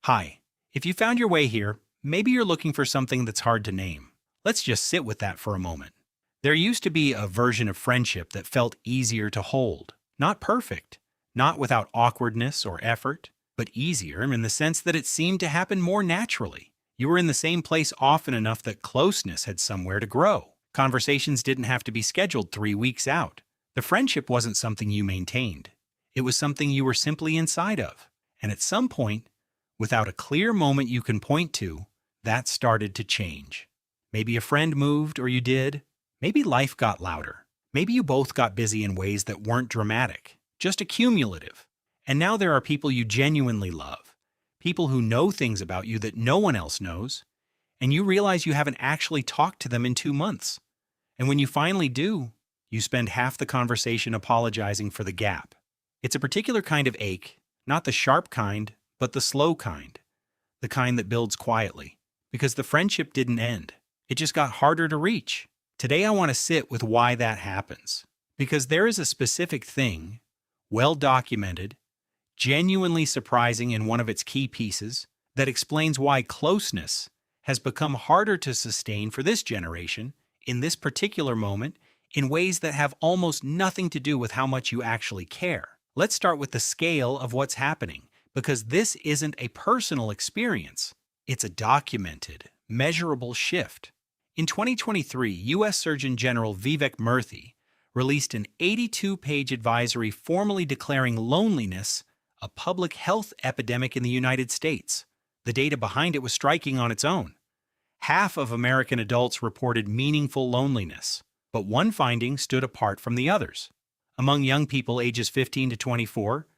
Hi. If you found your way here, maybe you're looking for something that's hard to name. Let's just sit with that for a moment. There used to be a version of friendship that felt easier to hold. Not perfect, not without awkwardness or effort, but easier in the sense that it seemed to happen more naturally. You were in the same place often enough that closeness had somewhere to grow. Conversations didn't have to be scheduled 3 weeks out. The friendship wasn't something you maintained. It was something you were simply inside of. And at some point, without a clear moment you can point to, that started to change. Maybe a friend moved, or you did. Maybe life got louder. Maybe you both got busy in ways that weren't dramatic, just accumulative. And now there are people you genuinely love, people who know things about you that no one else knows, and you realize you haven't actually talked to them in 2 months. And when you finally do, you spend half the conversation apologizing for the gap. It's a particular kind of ache, not the sharp kind, but the slow kind, the kind that builds quietly, because the friendship didn't end. It just got harder to reach. Today I want to sit with why that happens, because there is a specific thing, well documented, genuinely surprising in one of its key pieces, that explains why closeness has become harder to sustain for this generation, in this particular moment, in ways that have almost nothing to do with how much you actually care. Let's start with the scale of what's happening, because this isn't a personal experience. It's a documented, measurable shift. In 2023, U.S. Surgeon General Vivek Murthy released an 82-page advisory formally declaring loneliness a public health epidemic in the United States. The data behind it was striking on its own. Half of American adults reported meaningful loneliness, but one finding stood apart from the others. Among young people ages 15 to 24,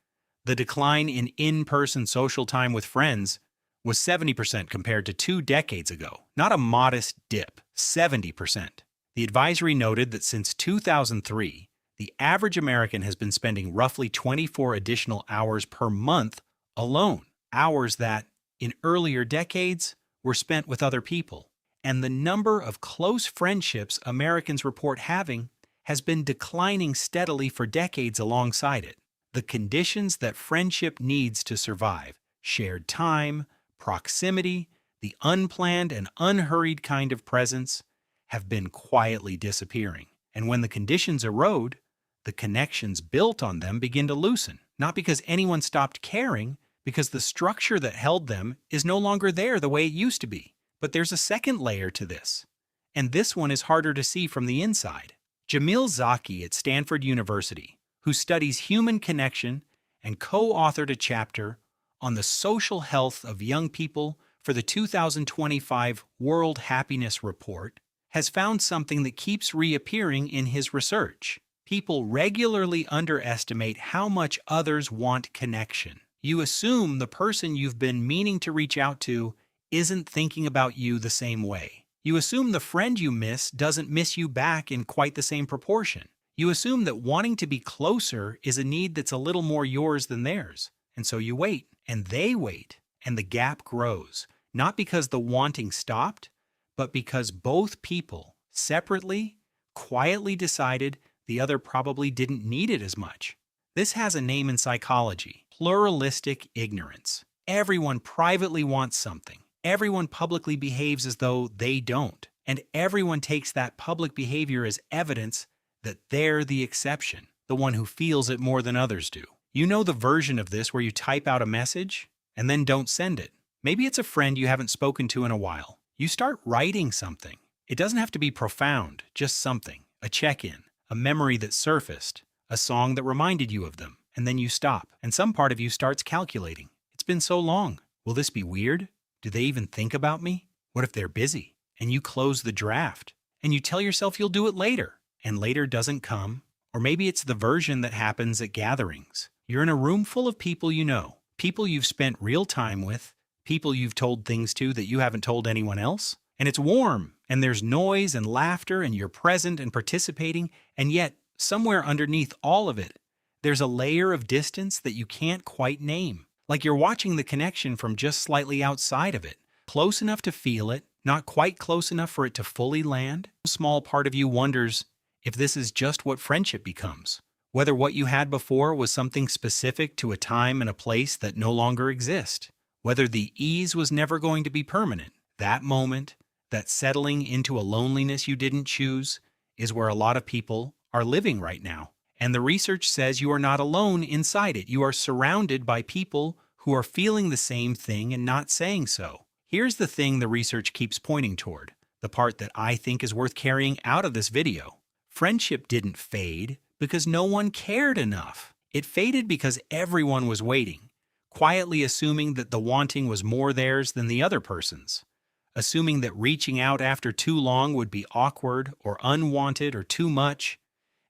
the decline in in-person social time with friends was 70% compared to 2 decades ago. Not a modest dip, 70%. The advisory noted that since 2003, the average American has been spending roughly 24 additional hours per month alone, hours that, in earlier decades, were spent with other people. And the number of close friendships Americans report having has been declining steadily for decades alongside it. The conditions that friendship needs to survive, shared time, proximity, the unplanned and unhurried kind of presence, have been quietly disappearing. And when the conditions erode, the connections built on them begin to loosen. Not because anyone stopped caring, because the structure that held them is no longer there the way it used to be. But there's a second layer to this, and this one is harder to see from the inside. Jamil Zaki at Stanford University, who studies human connection and co-authored a chapter on the social health of young people for the 2025 World Happiness Report, has found something that keeps reappearing in his research. People regularly underestimate how much others want connection. You assume the person you've been meaning to reach out to isn't thinking about you the same way. You assume the friend you miss doesn't miss you back in quite the same proportion. You assume that wanting to be closer is a need that's a little more yours than theirs. And so you wait, and they wait, and the gap grows. Not because the wanting stopped, but because both people, separately, quietly decided the other probably didn't need it as much. This has a name in psychology: pluralistic ignorance. Everyone privately wants something. Everyone publicly behaves as though they don't. And everyone takes that public behavior as evidence that they're the exception, the one who feels it more than others do. You know the version of this where you type out a message and then don't send it. Maybe it's a friend you haven't spoken to in a while. You start writing something. It doesn't have to be profound, just something, a check-in, a memory that surfaced, a song that reminded you of them, and then you stop, and some part of you starts calculating. It's been so long. Will this be weird? Do they even think about me? What if they're busy? And you close the draft, and you tell yourself you'll do it later, and later doesn't come. Or maybe it's the version that happens at gatherings. You're in a room full of people you know, people you've spent real time with, people you've told things to that you haven't told anyone else, and it's warm, and there's noise and laughter, and you're present and participating, and yet, somewhere underneath all of it, there's a layer of distance that you can't quite name. Like you're watching the connection from just slightly outside of it, close enough to feel it, not quite close enough for it to fully land. A small part of you wonders if this is just what friendship becomes, whether what you had before was something specific to a time and a place that no longer exist, whether the ease was never going to be permanent. That moment, that settling into a loneliness you didn't choose, is where a lot of people are living right now. And the research says you are not alone inside it. You are surrounded by people who are feeling the same thing and not saying so. Here's the thing the research keeps pointing toward, the part that I think is worth carrying out of this video. Friendship didn't fade because no one cared enough. It faded because everyone was waiting, quietly assuming that the wanting was more theirs than the other person's, assuming that reaching out after too long would be awkward or unwanted or too much.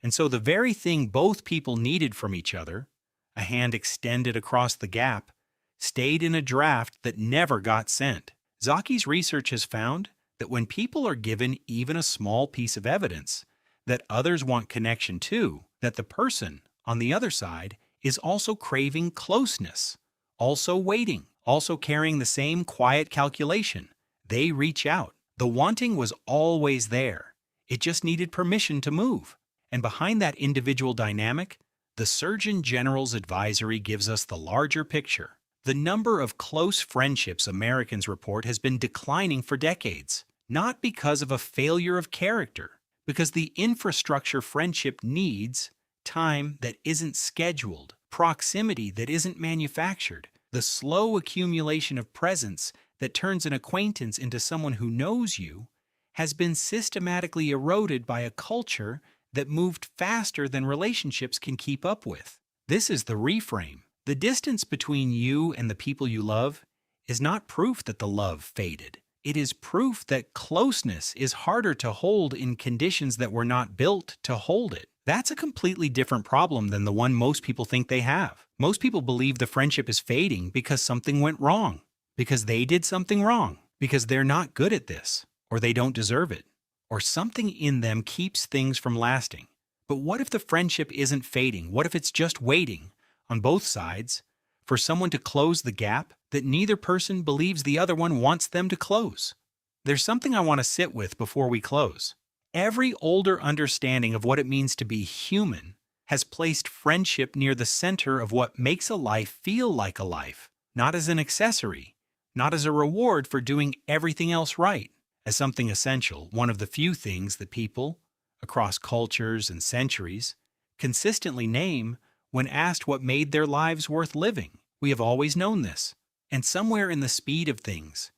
And so the very thing both people needed from each other, a hand extended across the gap, stayed in a draft that never got sent. Zaki's research has found that when people are given even a small piece of evidence that others want connection too, that the person on the other side is also craving closeness, also waiting, also carrying the same quiet calculation. They reach out. The wanting was always there. It just needed permission to move. And behind that individual dynamic, the Surgeon General's advisory gives us the larger picture. The number of close friendships Americans report has been declining for decades, not because of a failure of character, because the infrastructure friendship needs, time that isn't scheduled, proximity that isn't manufactured, the slow accumulation of presence that turns an acquaintance into someone who knows you, has been systematically eroded by a culture that moved faster than relationships can keep up with. This is the reframe. The distance between you and the people you love is not proof that the love faded. It is proof that closeness is harder to hold in conditions that were not built to hold it. That's a completely different problem than the one most people think they have. Most people believe the friendship is fading because something went wrong, because they did something wrong, because they're not good at this, or they don't deserve it, or something in them keeps things from lasting. But what if the friendship isn't fading? What if it's just waiting, on both sides, for someone to close the gap that neither person believes the other one wants them to close? There's something I want to sit with before we close. Every older understanding of what it means to be human has placed friendship near the center of what makes a life feel like a life, not as an accessory, not as a reward for doing everything else right, as something essential, one of the few things that people, across cultures and centuries, consistently name when asked what made their lives worth living. We have always known this. And somewhere in the speed of things,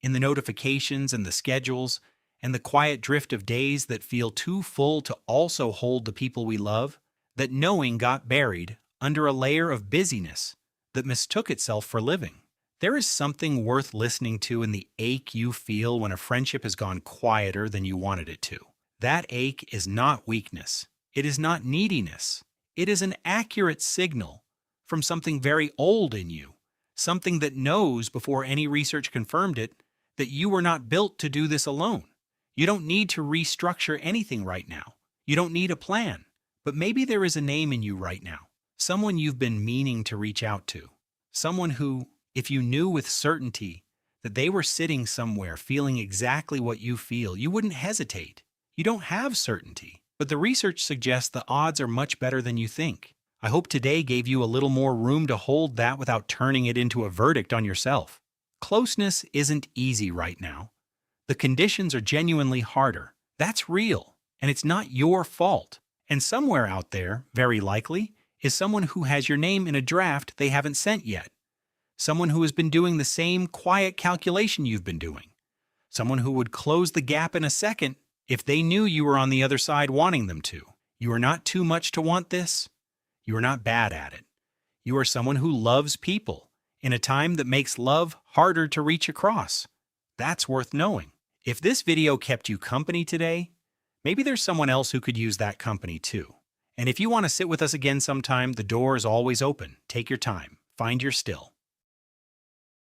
in the notifications and the schedules, and the quiet drift of days that feel too full to also hold the people we love, that knowing got buried under a layer of busyness that mistook itself for living. There is something worth listening to in the ache you feel when a friendship has gone quieter than you wanted it to. That ache is not weakness. It is not neediness. It is an accurate signal from something very old in you, something that knows before any research confirmed it that you were not built to do this alone. You don't need to restructure anything right now. You don't need a plan. But maybe there is a name in you right now, someone you've been meaning to reach out to, someone who, if you knew with certainty that they were sitting somewhere feeling exactly what you feel, you wouldn't hesitate. You don't have certainty, but the research suggests the odds are much better than you think. I hope today gave you a little more room to hold that without turning it into a verdict on yourself. Closeness isn't easy right now. The conditions are genuinely harder. That's real, and it's not your fault. And somewhere out there, very likely, is someone who has your name in a draft they haven't sent yet. Someone who has been doing the same quiet calculation you've been doing. Someone who would close the gap in a second if they knew you were on the other side wanting them to. You are not too much to want this. You are not bad at it. You are someone who loves people in a time that makes love harder to reach across. That's worth knowing. If this video kept you company today, maybe there's someone else who could use that company too. And if you want to sit with us again sometime, the door is always open. Take your time. Find your still.